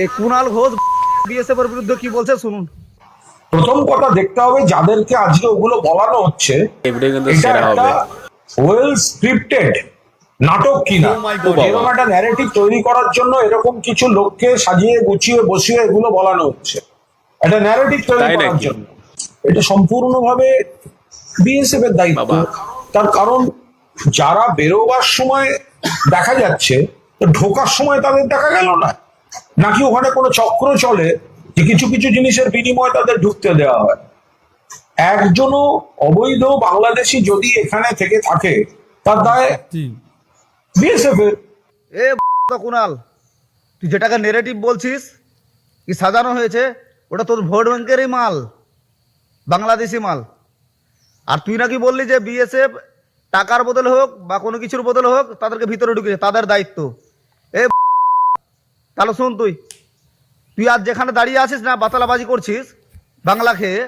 এই কুণাল ঘোষ বিএসএফ এর বিরুদ্ধে কি বলছে শুনুন। প্রথম কথা দেখতে হবে যাদেরকে আজকে ওগুলো বলানো হচ্ছে এটা একটা ওয়েল স্ক্রিপ্টেড নাটক কিনা। এরকম একটা ন্যারেটিভ তৈরি করার জন্য এরকম কিছু লোককে সাজিয়ে গুছিয়ে বসিয়ে এগুলো বলানো হচ্ছে একটা ন্যারেটিভ তৈরি করার জন্য। এটা সম্পূর্ণভাবে বিএসএফ এর দায়িত্ব। তার কারণ যারা বেরোবার সময় দেখা যাচ্ছে, তো ঢোকার সময় তাদের দেখা গেল না, নাকি ওখানে কোনো চক্র চলে যে কিছু কিছু জিনিসের বিনিময়ে তাদের ঢুকতে দেওয়া হয়। একজনও অবৈধ বাংলাদেশি যদি এখানে থেকে থাকে তার দায় বিএসএফ এর। এ কুণাল, তুই যেটাকে নেগেটিভ বলছিস কি সাজানো হয়েছে, ওটা তোর ভোট ব্যাংকেরই মাল, বাংলাদেশি মাল। আর তুই নাকি বললি যে বিএসএফ টাকার বদলে হোক বা কোনো কিছুর বদলে হোক তাদেরকে ভিতরে ঢুকেছে, তাদের দায়িত্ব। এ তাহলে শোন, তুই আজ যেখানে দাঁড়িয়ে আছিস না, বাতালাবাজি করছিস বাংলা খেয়ে,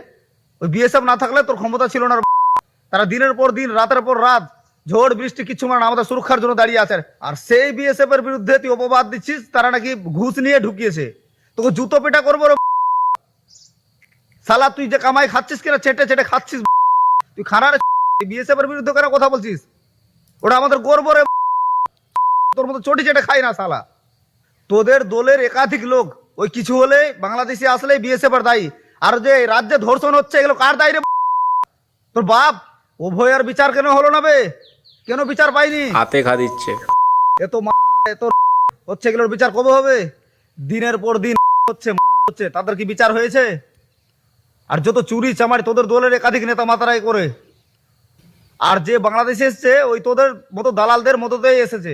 ওই বিএসএফ না থাকলে তোর ক্ষমতা ছিল না। তারা দিনের পর দিন, রাতের পর রাত, ঝড় বৃষ্টি কিচ্ছু মানে আমাদের সুরক্ষার জন্য দাঁড়িয়ে আছে। আর সেই বিএসএফ এর বিরুদ্ধে তুই অপবাদ দিচ্ছিস তারা নাকি ঘুষ নিয়ে ঢুকিয়েছে। তোকে জুতো পেটা করবো রে শালা। তুই যে কামাই খাচ্ছিস কিনা, চেটে চেটে খাচ্ছিস, তুই খানা রে। বিএসএফ এর বিরুদ্ধে কেন কথা বলছিস? ওটা আমাদের গর্ব রে। তোর মতো চটি চেটে খাই না শালা। তোদের দলের একাধিক লোক ওই কিছু হলে বাংলাদেশি আসলে বিএসএফ এর দায়ী। আর যে রাজ্যে ধর্ষণ হচ্ছে এগুলো কার দায়ী রে? তোর বাপ। উভয়ের বিচার কেন হলো না বে? কেন বিচার পাইনি? হাতে খা দিচ্ছে এত হচ্ছে, এগুলোর বিচার কবে হবে? দিনের পর দিন হচ্ছে, তাদের কি বিচার হয়েছে? আর যত চুরি চামারি তোদের দলের একাধিক নেতা মাতারাই করে। আর যে বাংলাদেশে এসছে ওই তোদের মতো দালালদের মতোতেই এসেছে।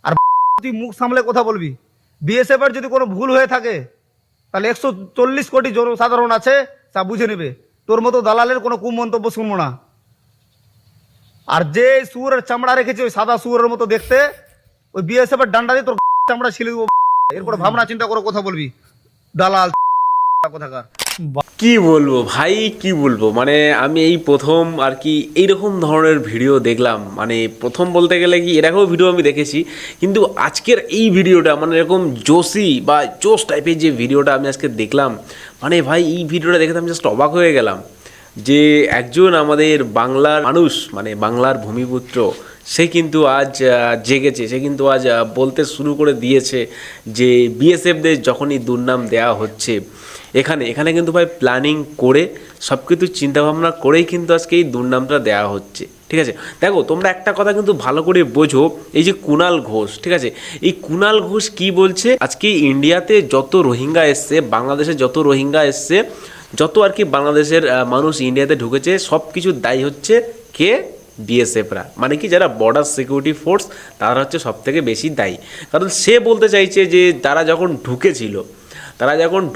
আর তুই মুখ সামলে কথা বলবি। বিএসএফ এর যদি কোনো ভুল হয়ে থাকে তাহলে 140 কোটি জনসাধারণ আছে, তা বুঝে নেবে। তোর মতো দালালের কোনো কুমন্তব্য শুনবো না। আর যে শুয়োরের চামড়া রেখেছে ওই সাদা শুয়োরের মতো দেখতে, ওই বিএসএফ এর ডান্ডা দিয়ে তোর চামড়া ছিলে দেবো। এরপর ভাবনা চিন্তা করে কথা বলবি, দালাল কোথাকার। কি বলবো ভাই, কি বলবো, মানে আমি এই প্রথম আর কি এইরকম ধরনের ভিডিও দেখলাম। মানে প্রথম বলতে গেলে কি এরকম ভিডিও আমি দেখেছি, কিন্তু আজকের এই ভিডিওটা মানে এরকম জোশি বা জোশ টাইপের যে ভিডিওটা আমি আজকে দেখলাম, মানে ভাই এই ভিডিওটা দেখে আমি জাস্ট অবাক হয়ে গেলাম যে একজন আমাদের বাংলার মানুষ, মানে বাংলার ভূমিপুত্র, সে কিন্তু আজ জেগেছে। সে কিন্তু আজ বলতে শুরু করে দিয়েছে যে বিএসএফদের যখনই দুর্নাম দেওয়া হচ্ছে এখানে এখানে কিন্তু ভাই প্ল্যানিং করে সব কিছু চিন্তাভাবনা করেই কিন্তু আজকে এই দুর্নামটা দেওয়া হচ্ছে। ঠিক আছে, দেখো তোমরা একটা কথা কিন্তু ভালো করে বোঝো, এই যে কুণাল ঘোষ, ঠিক আছে, এই কুণাল ঘোষ কি বলছে, আজকে ইন্ডিয়াতে যত রোহিঙ্গা এসছে, বাংলাদেশে যত রোহিঙ্গা এসছে, যত আর কি বাংলাদেশের মানুষ ইন্ডিয়াতে ঢুকেছে, সব কিছুর দায়ী হচ্ছে কে? বিএসএফরা, মানে কি যারা বর্ডার সিকিউরিটি ফোর্স, তারা হচ্ছে সব থেকে বেশি দায়ী। কারণ সে বলতে চাইছে যে তারা যখন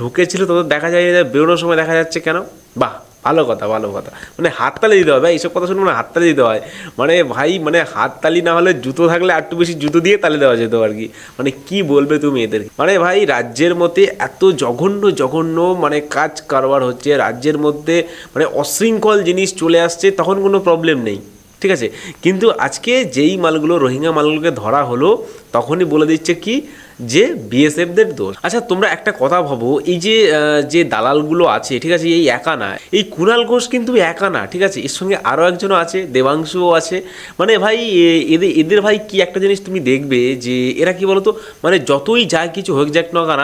ঢুকেছিল তাদের দেখা যায় যে বেরোনোর সময় দেখা যাচ্ছে কেন। বাহ, ভালো কথা, ভালো কথা, মানে হাততালি দিতে হবে এইসব কথা শুনে, মানে হাততালি দিতে হয়। মানে ভাই, মানে হাততালি না হলে জুতো থাকলে আর একটু বেশি জুতো দিয়ে তালি দেওয়া যেত আর কি। মানে কি বলবে তুমি এদের? মানে ভাই, রাজ্যের মধ্যে এত জঘন্য জঘন্য মানে কাজ কারবার হচ্ছে, রাজ্যের মধ্যে মানে অশৃঙ্খল জিনিস চলে আসছে, তখন কোনো প্রবলেম নেই, ঠিক আছে। কিন্তু আজকে যেই মালগুলো, রোহিঙ্গা মালগুলোকে ধরা হলো, তখনই বলে দিচ্ছে কি যে বিএসএফদের দোষ। আচ্ছা তোমরা একটা কথা ভাবো, এই যে যে দালালগুলো আছে, ঠিক আছে, এই একা না, এই কুণাল ঘোষ কিন্তু একা না, ঠিক আছে, এর সঙ্গে আরও একজনও আছে, দেবাংশুও আছে। মানে ভাই এদের ভাই কি একটা জিনিস তুমি দেখবে যে এরা কি বলতো, মানে যতই যা কিছু হোক যাক না কেন,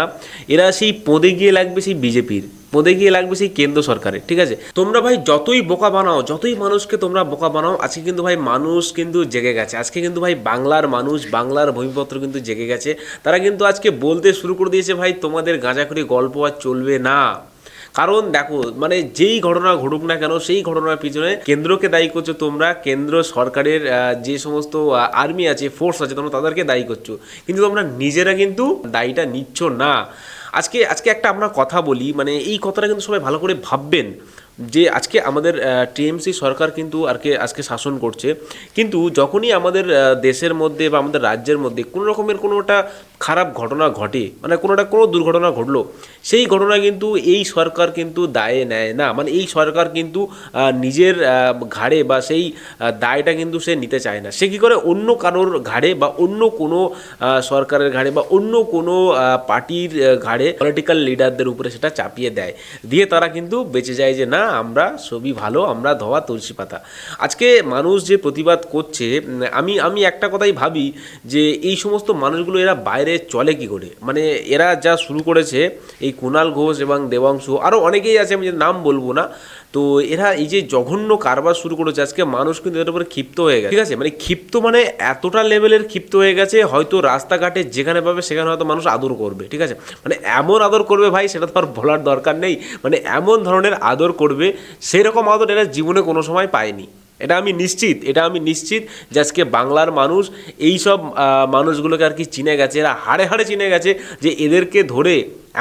এরা সেই পদে গিয়ে লাগবে সেই বিজেপির, পদে গিয়ে লাগবে সেই কেন্দ্র সরকারের, ঠিক আছে। তোমরা ভাই যতই বোকা বানাও, যতই মানুষকে তোমরা বোকা বানাও, আজকে কিন্তু ভাই মানুষ কিন্তু জেগে গেছে। আজকে কিন্তু ভাই বাংলার মানুষ, বাংলার ভূমিপত্র কিন্তু জেগে গেছে। তারা কিন্তু আজকে বলতে শুরু করে দিয়েছে, ভাই তোমাদের গাঁজাখুরি গল্প আর চলবে না। কারণ দেখো, মানে যেই ঘটনা ঘটুক না কেন, সেই ঘটনার পিছনে কেন্দ্রকে দায়ী করছো তোমরা, কেন্দ্র সরকারের যে সমস্ত আর্মি আছে, ফোর্স আছে, তোমরা তাদেরকে দায়ী করছো, কিন্তু তোমরা নিজেরা কিন্তু দায়ীটা নিচ্ছ না। আজকে একটা আমরা কথা বলি, মানে এই কথাটা কিন্তু সবাই ভালো করে ভাববেন যে আজকে আমাদের টিএমসি সরকার কিন্তু আজকে শাসন করছে, কিন্তু যখনই আমাদের দেশের মধ্যে বা আমাদের রাজ্যের মধ্যে কোনো রকমের কোনো একটা খারাপ ঘটনা ঘটে, মানে কোনো দুর্ঘটনা ঘটলো, সেই ঘটনা কিন্তু এই সরকার কিন্তু দায়ে নেয় না। মানে এই সরকার কিন্তু নিজের ঘাড়ে বা সেই দায়টা কিন্তু সে নিতে চায় না। সে কী করে অন্য কারোর ঘাড়ে বা অন্য কোনো সরকারের ঘাড়ে বা অন্য কোনো পার্টির ঘাড়ে পলিটিক্যাল লিডারদের উপরে সেটা চাপিয়ে দেয়, দিয়ে তারা কিন্তু বেঁচে যায় যে না আমরা সবই ভালো, আমরা ধোয়া তুলসী পাতা। আজকে মানুষ যে প্রতিবাদ করছে, আমি একটা কথাই ভাবি যে এই সমস্ত মানুষগুলো এরা বাইরে চলে কি করে। মানে এরা যা শুরু করেছে, এই কুণাল ঘোষ এবং দেবাংশু, আরও অনেকেই আছে, আমি যে নাম বলবো না, তো এরা এই যে জঘন্য কারবার শুরু করেছে, আজকে মানুষ কিন্তু এর উপরে ক্ষিপ্ত হয়ে গেছে। ঠিক আছে, মানে ক্ষিপ্ত মানে এতটা লেভেলের ক্ষিপ্ত হয়ে গেছে, হয়তো রাস্তাঘাটে যেখানে পাবে সেখানে হয়তো মানুষ আদর করবে। ঠিক আছে, মানে এমন আদর করবে ভাই, সেটা তো আর বলার দরকার নেই। মানে এমন ধরনের আদর করবে, সেই রকম আদর এরা জীবনে কোনো সময় পায়নি। এটা আমি নিশ্চিত যে আজকে বাংলার মানুষ এই সব মানুষগুলোকে আর কি চিনে গেছে, এরা হাড়ে হাড়ে চিনে গেছে যে এদেরকে ধরে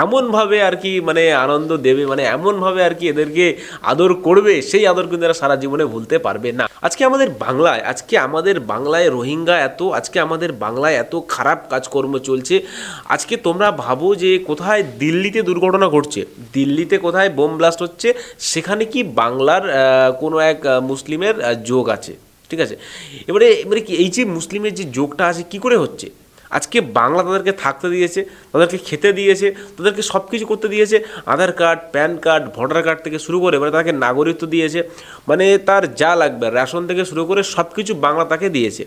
এমনভাবে আর কি মানে আনন্দ দেবে, মানে এমনভাবে আর কি এদেরকে আদর করবে, সেই আদর কিন্তু এরা সারা জীবনে ভুলতে পারবে না। আজকে আমাদের বাংলায় রোহিঙ্গা আজকে আমাদের বাংলায় এত খারাপ কাজকর্ম চলছে। আজকে তোমরা ভাবো যে কোথায় দিল্লিতে দুর্ঘটনা ঘটছে, দিল্লিতে কোথায় বোম ব্লাস্ট হচ্ছে, সেখানে কি বাংলার কোনো এক মুসলিমের যোগ আছে। ঠিক আছে, এবারে কি এই যে মুসলিমের যে যোগটা আছে কী করে হচ্ছে? আজকে বাংলা তাদেরকে থাকতে দিয়েছে, তাদেরকে খেতে দিয়েছে, তাদেরকে সব কিছু করতে দিয়েছে, Aadhaar card, PAN card, voter card থেকে শুরু করে মানে তাকে নাগরিকত্ব দিয়েছে, মানে তার যা লাগবে রেশন থেকে শুরু করে সব কিছু বাংলা তাকে দিয়েছে,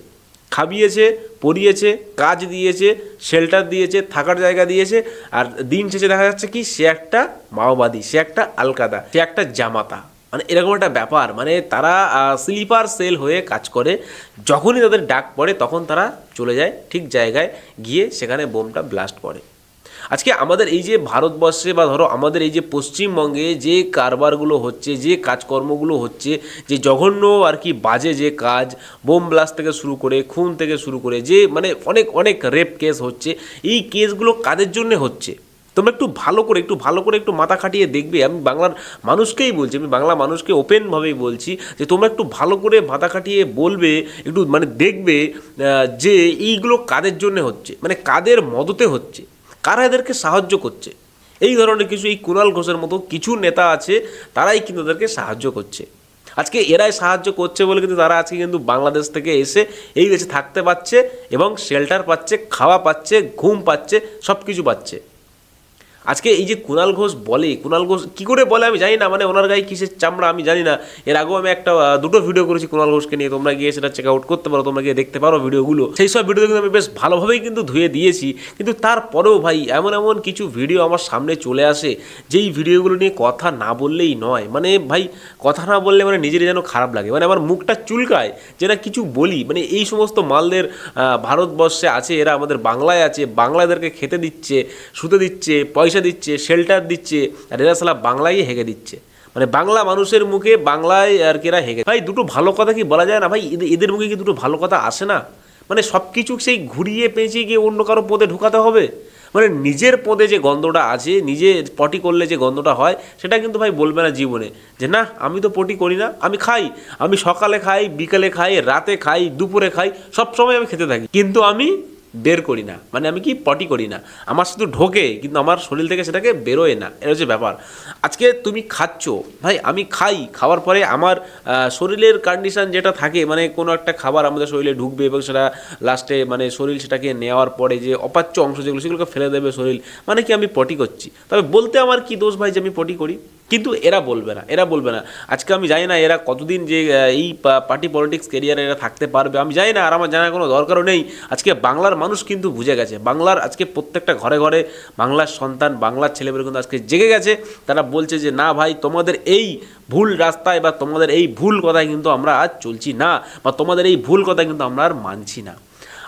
খাবিয়েছে, পরিয়েছে, কাজ দিয়েছে, শেল্টার দিয়েছে, থাকার জায়গা দিয়েছে। আর দিন শেষে দেখা যাচ্ছে কি সে একটা মাওবাদী, সে একটা আলকাদা, সে একটা জামাতা, মানে এরকম একটা ব্যাপার। মানে তারা স্লিপার সেল হয়ে কাজ করে, যখনই তাদের ডাক পড়ে তখন তারা চলে যায় ঠিক জায়গায়, গিয়ে সেখানে বোমটা ব্লাস্ট করে। আজকে আমাদের এই যে ভারতবর্ষে বা ধরো আমাদের এই যে পশ্চিমবঙ্গে যে কারবারগুলো হচ্ছে, যে কাজকর্মগুলো হচ্ছে, যে জঘন্য আর কি বাজে যে কাজ, বোম ব্লাস্ট থেকে শুরু করে, খুন থেকে শুরু করে, যে মানে অনেক অনেক রেপ কেস হচ্ছে, এই কেসগুলো কাদের জন্যে হচ্ছে? তোমরা একটু ভালো করে একটু মাথা খাটিয়ে দেখবে। আমি বাংলার মানুষকেই বলছি, আমি বাংলা মানুষকে ওপেনভাবেই বলছি যে তোমরা একটু ভালো করে মাথা খাটিয়ে বলবে, একটু মানে দেখবে যে এইগুলো কাদের জন্য হচ্ছে, মানে কাদের মদতে হচ্ছে, কারা এদেরকে সাহায্য করছে। এই ধরনের কিছু এই কুণাল ঘোষের মতো কিছু নেতা আছে, তারাই কিন্তু এদেরকে সাহায্য করছে। আজকে এরাই সাহায্য করছে বলে কিন্তু তারা আজকে কিন্তু বাংলাদেশ থেকে এসে এই দেশে থাকতে পারছে এবং শেল্টার পাচ্ছে, খাওয়া পাচ্ছে, ঘুম পাচ্ছে, সব কিছু পাচ্ছে। আজকে এই যে কুণাল ঘোষ কী করে বলে আমি জানি না, মানে ওনার গায়ে কিসের চামড়া আমি জানি না। এর আগেও আমি দুটো ভিডিও করেছি কুণাল ঘোষকে নিয়ে, তোমরা গিয়ে সেটা চেক আউট করতে পারো, তোমরা গিয়ে দেখতে পারো ভিডিওগুলো। সেই সব ভিডিও কিন্তু আমি বেশ ভালোভাবেই কিন্তু ধুয়ে দিয়েছি, কিন্তু তারপরেও ভাই এমন কিছু ভিডিও আমার সামনে চলে আসে, যেই ভিডিওগুলো নিয়ে কথা না বললেই নয়। মানে ভাই কথা না বললে মানে নিজেরই যেন খারাপ লাগে, মানে আমার মুখটা চুলকায় যে না কিছু বলি। মানে এই সমস্ত মালদের ভারতবর্ষে আছে, এরা আমাদের বাংলায় আছে, বাংলাদেরকে খেতে দিচ্ছে, শুতে দিচ্ছে, পয়সা দিচ্ছে, শেল্টার দিচ্ছে, আর এরা সালা বাংলায় হেগে দিচ্ছে। মানে বাংলা মানুষের মুখে বাংলায় আর কি এরা হেগে। ভাই দুটো ভালো কথা কি বলা যায় না ভাই? এদের মুখে কি দুটো ভালো কথা আসে না? মানে সব কিছু সেই ঘুরিয়ে পেঁচিয়ে গিয়ে অন্য কারো পদে ঢুকাতে হবে। মানে নিজের পদে যে গন্ধটা আছে, নিজে পটি করলে যে গন্ধটা হয়, সেটা কিন্তু ভাই বলবে না জীবনে যে না আমি তো পটি করি না, আমি খাই, আমি সকালে খাই, বিকালে খাই, রাতে খাই, দুপুরে খাই, সব সময় আমি খেতে থাকি, কিন্তু আমি বের করি না, মানে আমি কি পটি করি না, আমার শুধু ঢোকে কিন্তু আমার শরীর থেকে সেটাকে বেরোয় না। এটা হচ্ছে ব্যাপার। আজকে তুমি খাচ্ছ ভাই, আমি খাই, খাওয়ার পরে আমার শরীরের কন্ডিশন যেটা থাকে, মানে কোনো একটা খাবার আমাদের শরীরে ঢুকবে এবং সেটা লাস্টে মানে শরীর সেটাকে নেওয়ার পরে যে অপাচ্য অংশ যেগুলো সেগুলোকে ফেলে দেবে শরীর, মানে কি আমি পটি করছি। তবে বলতে আমার কি দোষ ভাই যে আমি পটি করি? কিন্তু এরা বলবে না। আজকে আমি জানি না এরা কতদিন যে এই পার্টি পলিটিক্স কেরিয়ারে এরা থাকতে পারবে, আমি জানি না, আর আমার জানার কোনো দরকারও নেই। আজকে বাংলার মানুষ কিন্তু বুঝে গেছে, বাংলার আজকে প্রত্যেকটা ঘরে ঘরে বাংলার সন্তান, বাংলার ছেলেমেয়েরা কিন্তু আজকে জেগে গেছে। তারা বলছে যে না ভাই তোমাদের এই ভুল রাস্তায় বা তোমাদের এই ভুল কথায় কিন্তু আমরা আজ চলছি না, বা তোমাদের এই ভুল কথা কিন্তু আমরা আর মানছি না।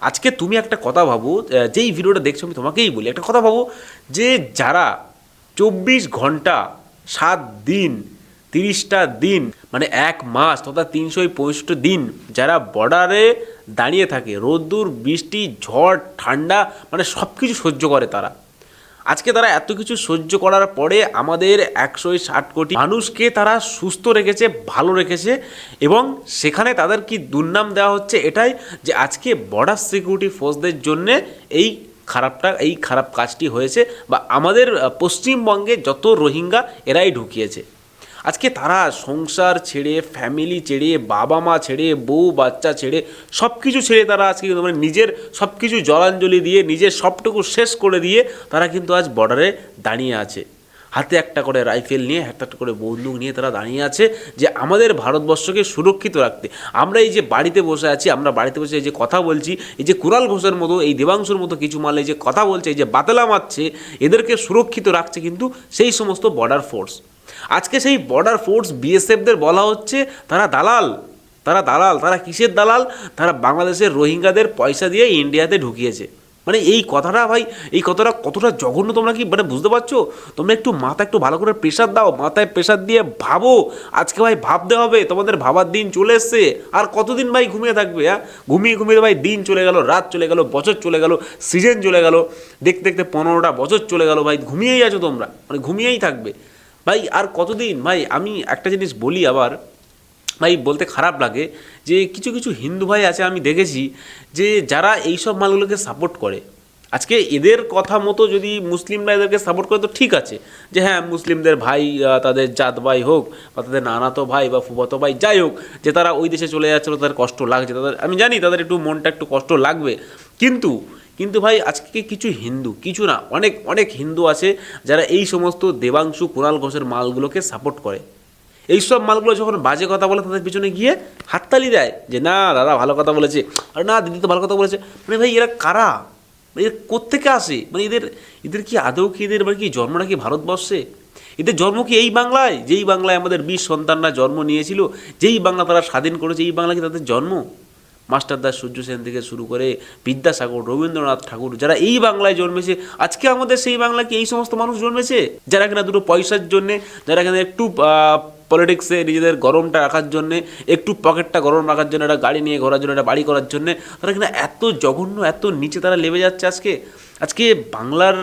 আজকে তুমি একটা কথা ভাবো, যেই ভিডিওটা দেখছো আমি তোমাকেই বলি, একটা কথা ভাবো যে যারা 24 ঘন্টা 7 দিন 30টা দিন মানে 1 মাস তথা 365 দিন যারা বর্ডারে দাঁড়িয়ে থাকে, রোদ্দুর বৃষ্টি ঝড় ঠান্ডা মানে সব কিছু সহ্য করে তারা, আজকে তারা এত কিছু সহ্য করার পরে আমাদের 160 কোটি মানুষকে তারা সুস্থ রেখেছে, ভালো রেখেছে, এবং সেখানে তাদের কি দুর্নাম দেওয়া হচ্ছে এটাই যে আজকে বর্ডার সিকিউরিটি ফোর্সদের জন্যে এই এই খারাপ কাজটি হয়েছে, বা আমাদের পশ্চিমবঙ্গে যত রোহিঙ্গা এরাই ঢুকিয়েছে। আজকে তারা সংসার ছেড়ে, ফ্যামিলি ছেড়ে, বাবা মা ছেড়ে, বউ বাচ্চা ছেড়ে, সব কিছু ছেড়ে তারা আজকে কিন্তু মানে নিজের সব কিছু জলাঞ্জলি দিয়ে, নিজের সবটুকু শেষ করে দিয়ে তারা কিন্তু আজ বর্ডারে দাঁড়িয়ে আছে। হাতে একটা করে রাইফেল নিয়ে, একটা করে বন্দুক নিয়ে তারা দাঁড়িয়ে আছে যে আমাদের ভারতবর্ষকে সুরক্ষিত রাখতে। আমরা এই যে বাড়িতে বসে আছি, আমরা বাড়িতে বসে এই যে কথা বলছি, এই যে কুণাল ঘোষের মতো, এই দেবাংশুর মতো কিছু মাল এই যে কথা বলছে, এই যে বাতেলা মারছে, এদেরকে সুরক্ষিত রাখছে কিন্তু সেই সমস্ত বর্ডার ফোর্স। আজকে সেই বর্ডার ফোর্স বিএসএফদের বলা হচ্ছে তারা দালাল। তারা কিসের দালাল? তারা বাংলাদেশের রোহিঙ্গাদের পয়সা দিয়ে ইন্ডিয়াতে ঢুকিয়েছে। মানে এই কথাটা ভাই, এই কথাটা কতটা জঘন্য তোমরা কি মানে বুঝতে পারছো? তোমরা একটু একটু ভালো করে প্রেশার দাও, মাথায় প্রেশার দিয়ে ভাবো। আজকে ভাই ভাবতে হবে, তোমাদের ভাবার দিন চলে এসছে। আর কতদিন ভাই ঘুমিয়ে থাকবে? ঘুমিয়ে ভাই দিন চলে গেল, রাত চলে গেল, বছর চলে গেল, সিজন চলে গেল, দেখতে দেখতে 15টা বছর চলে গেল। ভাই ঘুমিয়েই আছো তোমরা, মানে ঘুমিয়েই থাকবে ভাই। আর কতদিন? ভাই আমি একটা জিনিস বলি আবার, ভাই বলতে খারাপ লাগে যে কিছু কিছু হিন্দু ভাই আছে, আমি দেখেছি যে যারা এইসব মালগুলোকে সাপোর্ট করে। আজকে এদের কথা মতো যদি মুসলিমরা এদেরকে সাপোর্ট করে তো ঠিক আছে, যে হ্যাঁ মুসলিমদের ভাই, তাদের জাত ভাই হোক বা তাদের নানাতো ভাই বা ফুফাতো ভাই যাই হোক, যে তারা ওই দেশে চলে যাচ্ছিলো, তাদের কষ্ট লাগছে, তাদের আমি জানি তাদের একটু মনটা একটু কষ্ট লাগবে। কিন্তু ভাই আজকে কিছু হিন্দু, কিছু না, অনেক অনেক হিন্দু আছে যারা এই সমস্ত দেবাংশু, কুণাল ঘোষের মালগুলোকে সাপোর্ট করে। এইসব মালগুলো যখন বাজে কথা বলে তাদের পিছনে গিয়ে হাততালি দেয় যে না দাদা ভালো কথা বলেছে, আর না দিদি তো ভালো কথা বলেছে। মানে ভাই এরা কারা? এর কোত্থেকে আসে? মানে এদের কি আদৌ কি এদের কি জন্মটা কি ভারতবর্ষে? এদের জন্ম কি এই বাংলায়, যেই বাংলায় আমাদের বীর সন্তানরা জন্ম নিয়েছিল, যেই বাংলা তারা স্বাধীন করেছে, এই বাংলা কি তাদের জন্ম? মাস্টারদাস, সূর্য সেন থেকে শুরু করে বিদ্যাসাগর, রবীন্দ্রনাথ ঠাকুর, যারা এই বাংলায় জন্মেছে, আজকে আমাদের সেই বাংলায় কি এই সমস্ত মানুষ জন্মেছে? যারা কিনা দুটো পয়সার জন্যে, যারা কিনা একটু পলিটিক্সে নিজেদের গরমটা রাখার জন্যে, একটু পকেটটা গরম রাখার জন্য, একটা গাড়ি নিয়ে ঘোরার জন্য, একটা বাড়ি করার জন্যে, তারা কিনা এত জঘন্য, এত নিচে তারা নেমে যাচ্ছে। আজকে বাংলার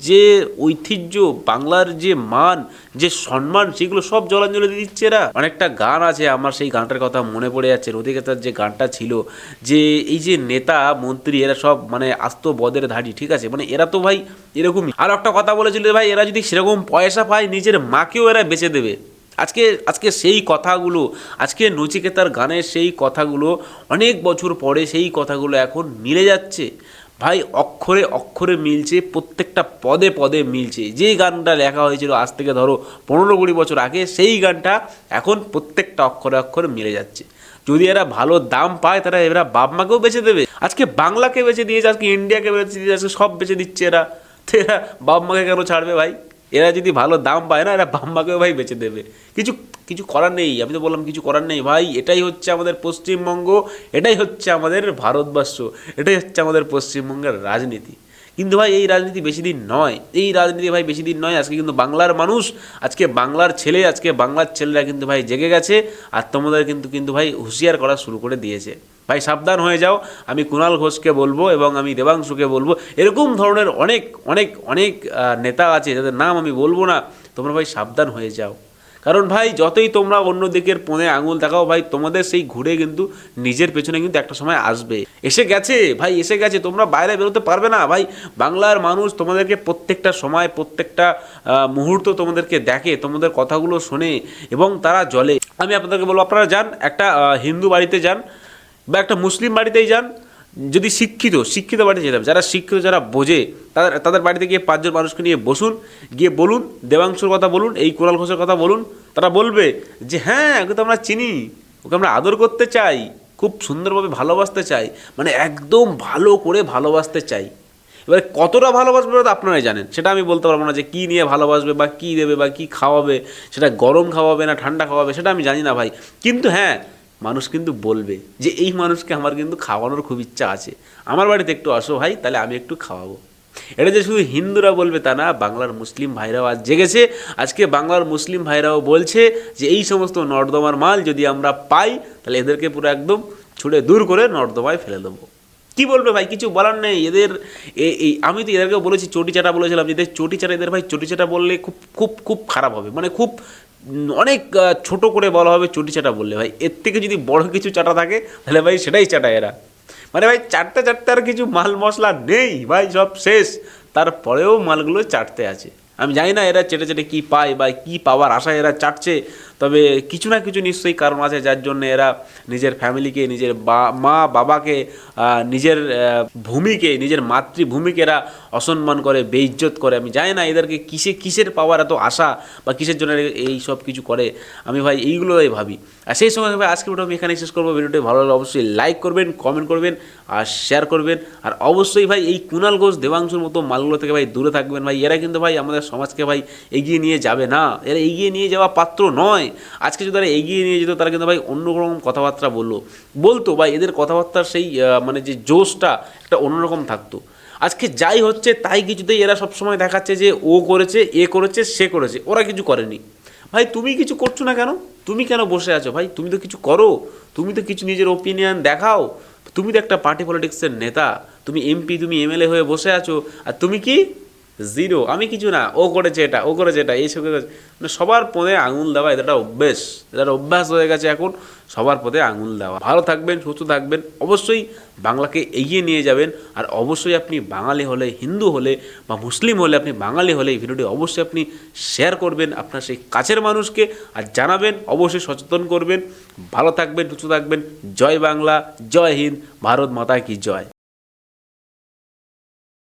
যে ঐতিহ্য, বাংলার যে মান, যে সম্মান, সেগুলো সব জলাঞ্জলি দিয়ে দিচ্ছে এরা। অনেকটা গান আছে, আমার সেই গানটার কথা মনে পড়ে যাচ্ছে, রথিকেতার যে গানটা ছিল, যে এই যে নেতা মন্ত্রী এরা সব মানে আস্ত বদের ধাড়ি, ঠিক আছে, মানে এরা তো ভাই এরকমই। আর একটা কথা বলেছিল ভাই, এরা যদি সেরকম পয়সা পায় নিজের মাকেও এরা বেচে দেবে। আজকে সেই কথাগুলো, আজকে নচিকেতার গানের সেই কথাগুলো অনেক বছর পরে সেই কথাগুলো এখন মিলে যাচ্ছে ভাই। অক্ষরে অক্ষরে মিলছে, প্রত্যেকটা পদে পদে মিলছে। যেই গানটা লেখা হয়েছিল আজ থেকে ধরো 15-20 বছর আগে, সেই গানটা এখন প্রত্যেকটা অক্ষরে অক্ষরে মিলে যাচ্ছে। যদি এরা ভালো দাম পায়, তারা এরা বাপ মাকেও বেচে দেবে। আজকে বাংলাকে বেচে দিয়েছে, আজকে ইন্ডিয়াকে বেচে দিয়েছে, আজকে সব বেচে দিচ্ছে এরা। তো এরা বাপ মাকে কেন ছাড়বে ভাই? এরা যদি ভালো দাম পায় না, এরা বাপ মাকেও ভাই বেচে দেবে। কিছু করার নেই, আমি তো বললাম কিছু করার নেই ভাই। এটাই হচ্ছে আমাদের পশ্চিমবঙ্গ, এটাই হচ্ছে আমাদের ভারতবর্ষ, এটাই হচ্ছে আমাদের পশ্চিমবঙ্গের রাজনীতি। কিন্তু ভাই এই রাজনীতি বেশি দিন নয়, আজকে কিন্তু বাংলার মানুষ, আজকে বাংলার ছেলে, আজকে বাংলার ছেলেরা কিন্তু ভাই জেগে গেছে, আর তোমাদের কিন্তু ভাই হুঁশিয়ার করা শুরু করে দিয়েছে। ভাই সাবধান হয়ে যাও, আমি কুণাল ঘোষকে বলবো এবং আমি দেবাংশুকে বলবো, এরকম ধরনের অনেক অনেক অনেক নেতা আছে যাদের নাম আমি বলবো না, তোমরা ভাই সাবধান হয়ে যাও। কারণ ভাই যতই তোমরা অন্য দিকের কোণে আঙুল দেখাও ভাই, তোমাদের সেই ঘুরে কিন্তু নিজের পেছনে কিন্তু একটা সময় আসবে। এসে গেছে ভাই, এসে গেছে, তোমরা বাইরে বেরোতে পারবে না ভাই। বাংলার মানুষ তোমাদেরকে প্রত্যেকটা সময়, প্রত্যেকটা মুহূর্ত তোমাদেরকে দেখে, তোমাদের কথাগুলো শোনে এবং তারা জ্বলে। আমি আপনাদেরকে বলবো, আপনারা যান একটা হিন্দু বাড়িতে যান বা একটা মুসলিম বাড়িতেই যান, যদি শিক্ষিত বাড়িতে যেতে হবে, যারা শিক্ষিত, যারা বোঝে, তাদের বাড়িতে গিয়ে 5 জন মানুষকে নিয়ে বসুন, গিয়ে বলুন দেবাংশুর কথা বলুন, এই কুণাল ঘোষের কথা বলুন। তারা বলবে যে হ্যাঁ ওকে তো আমরা চিনি, ওকে আমরা আদর করতে চাই, খুব সুন্দরভাবে ভালোবাসতে চাই, মানে একদম ভালো করে ভালোবাসতে চাই। এবারে কতটা ভালোবাসবে তো আপনারাই জানেন, সেটা আমি বলতে পারবো না যে কী নিয়ে ভালোবাসবে বা কী দেবে বা কী খাওয়াবে, সেটা গরম খাওয়াবে না ঠান্ডা খাওয়াবে, সেটা আমি জানি না ভাই। কিন্তু হ্যাঁ, মানুষ কিন্তু বলবে যে এই মানুষকে আমার কিন্তু খাওয়ানোর খুব ইচ্ছা আছে, আমার বাড়িতে একটু আসো ভাই, তাহলে আমি একটু খাওয়াবো। এটা যে শুধু হিন্দুরা বলবে তা না, বাংলার মুসলিম ভাইরাও আজ জেগেছে। আজকে বাংলার মুসলিম ভাইরাও বলছে যে এই সমস্ত নর্দমার মাল যদি আমরা পাই, তাহলে এদেরকে পুরো একদম ছুঁড়ে দূর করে নর্দমায় ফেলে দেবো। কি বলবে ভাই, কিছু বলার নেই এদের। এই আমি তো এদেরকেও বলেছি, চটি চাটা বলেছিলাম, এদের চটি চাটা, এদের ভাই চটি চাটা বললে খুব খুব খুব খারাপ হবে, মানে খুব অনেক ছোট করে বলা হবে চটি চাটা বললে। ভাই এর থেকে যদি বড় কিছু চাটা থাকে তাহলে ভাই সেটাই চাটা এরা। মানে ভাই চাটতে চাটতে আর কিছু মাল মশলা নেই ভাই, সব শেষ, তারপরেও মালগুলো চাটতে আছে। আমি জানি না এরা চেটে চেটে কী পায় বা কী পাওয়ার আশায় এরা চাটছে, তবে কিছু না কিছু নিশ্চয়ই কারণ আছে যার জন্য এরা নিজের ফ্যামিলিকে, নিজের মা বাবাকে, নিজের ভূমিকে, নিজের মাতৃভূমিকে এরা অসম্মান করে, বেইজ্জত করে। আমি জানি না এদেরকে কিসের পাওয়ার এত আশা বা কিসের জন্য এই সব কিছু করে। আমি ভাই এইগুলোই ভাবি। আর সেই সঙ্গে ভাই আজকে ভিডিও আমি এখানেই শেষ করবো। ভিডিওটি ভালো লাগলে অবশ্যই লাইক করবেন, কমেন্ট করবেন আর শেয়ার করবেন। আর অবশ্যই ভাই এই কুণাল ঘোষ, দেবাংশুর মতো মালগুলো থেকে ভাই দূরে থাকবেন ভাই। এরা কিন্তু ভাই আমাদের সমাজকে ভাই এগিয়ে নিয়ে যাবে না, এরা এগিয়ে নিয়ে যাওয়া পাত্র নয়। আজকে যদি তারা এগিয়ে নিয়ে যেত, তারা কিন্তু ভাই অন্যরকম কথাবার্তা বলতো ভাই। এদের কথাবার্তার সেই মানে যে জোশটা একটা অন্যরকম থাকতো। আজকে যাই হচ্ছে তাই কিছুতেই এরা সবসময় দেখাচ্ছে যে ও করেছে, এ করেছে, সে করেছে, ওরা কিছু করেনি। ভাই তুমি কিছু করছো না কেন? তুমি কেন বসে আছো ভাই? তুমি তো কিছু করো, তুমি তো কিছু নিজের ওপিনিয়ন দেখাও। তুমি তো একটা পার্টি পলিটিক্সের নেতা, তুমি এমপি, তুমি এমএলএ হয়ে বসে আছো, আর তুমি কি জিরো, আমি কিছু না, ও করেছে এটা, ও করেছে এটা, এইসব মানে সবার পদে আঙুল দেওয়া এটা অভ্যেস, এটার অভ্যাস হয়ে গেছে এখন সবার পদে আঙুল দেওয়া। ভালো থাকবেন, সুস্থ থাকবেন, অবশ্যই বাংলাকে এগিয়ে নিয়ে যাবেন। আর অবশ্যই আপনি বাঙালি হলে, হিন্দু হলে বা মুসলিম হলে, আপনি বাঙালি হলে এই ভিডিওটি অবশ্যই আপনি শেয়ার করবেন আপনার সেই কাছের মানুষকে, আর জানাবেন, অবশ্যই সচেতন করবেন। ভালো থাকবেন, সুস্থ থাকবেন। জয় বাংলা, জয় হিন্দ, ভারত মাতা কি জয়।